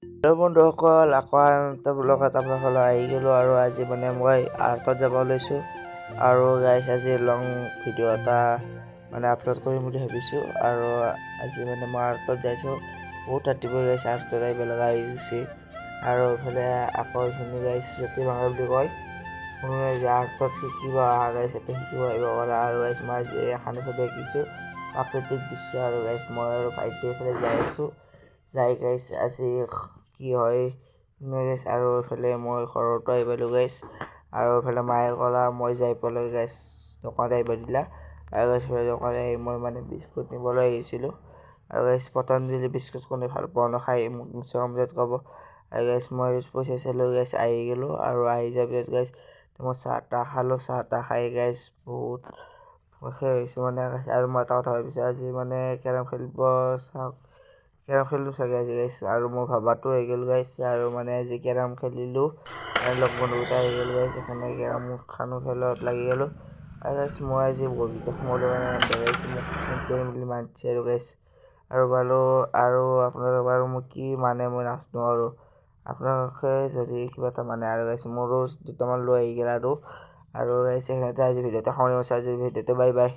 Hello' বন্ধুসকল, আকৌ এটা ব্লগত আপোনালোকলৈ আহি গ'লোঁ আৰু আজি মানে মই আৰ্টত যাব লৈছোঁ আৰু গাইছ আজি লং ভিডিঅ' এটা মানে আপলোড কৰিম বুলি ভাবিছোঁ। আৰু আজি মানে মই আৰ্টত যাইছোঁ, বহুত ৰাতিপুৱা গাইছ আৰ্টত আহিব লগা হৈ গৈছে। আৰু এইফালে আকৌ এইখিনি গাইছ যদি ভাঙা বুলি কয় কোনোৱে আৰ্টত শিকিব অহা গাইছ এতিয়া শিকিব আহিব পাৰে। আৰু গাইছ মই আজি এখানে ছবি আঁকিছোঁ, প্ৰাকৃতিক দৃশ্য। আৰু গাইছ মই আৰু ভাইটি এইফালে যাই আছোঁ, যাই গাইছ আজি কি হয় গাইছ। আৰু এইফালে মই ঘৰতো আহিব পালোঁ গাইছ। আৰু এইফালে মায়ে ক'লা মই যাই পেলাই গাইছ দোকানত আহিব দিলা। আৰু গাইছ দোকানত আহি মই মানে বিস্কুট নিবলৈ আহিছিলোঁ। আৰু গাইছ পতঞ্জলি বিস্কুট কোনে ভাল পোৱা নাখায় মোক নিশ্চয় কমেণ্টত ক'ব। আৰু গাইছ মই পইচা চালোঁ গাইছ আহি গ'লোঁ। আৰু আহি যোৱাৰ পিছত গাইছ মই চাহ তাহ খালোঁ, চাহ তাহ খাই গাইছ বহুত সেই হৈছোঁ মানে গাইছ। আৰু মই এটা কথা ভাবিছোঁ আজি মানে কেৰম খেলিব চাওক, কেৰম খেলিলোঁ চাগে আজি গাইছ। আৰু মই ভাবাটো হৈ গ'ল গাইছ। আৰু মানে আজি কেৰম খেলিলোঁ আৰু লগ বন্ধুকেইটা আহি গ'ল গাইছ, সেইকাৰণে কেৰম খানো খেলত লাগি গ'লোঁ। আৰু গাইছ মই আজি বলগীটা সোমালোঁ মানে গাইছ মোক চেম্পিয়ন বুলি মাতিছে আৰু গাইছ। আৰু বাৰু আৰু আপোনালোকে বাৰু মোক কি মানে মই নাজানো। আৰু আপোনালোকে যদি কিবা এটা মানে আৰু গাইছ মোৰো দুটামান লৈ আহি গ'ল। আৰু গাইছ সেইখিনিতে আজি ভিডিঅ'টো সামৰিছোঁ। আজি ভিডিঅ'টো বাই বাই।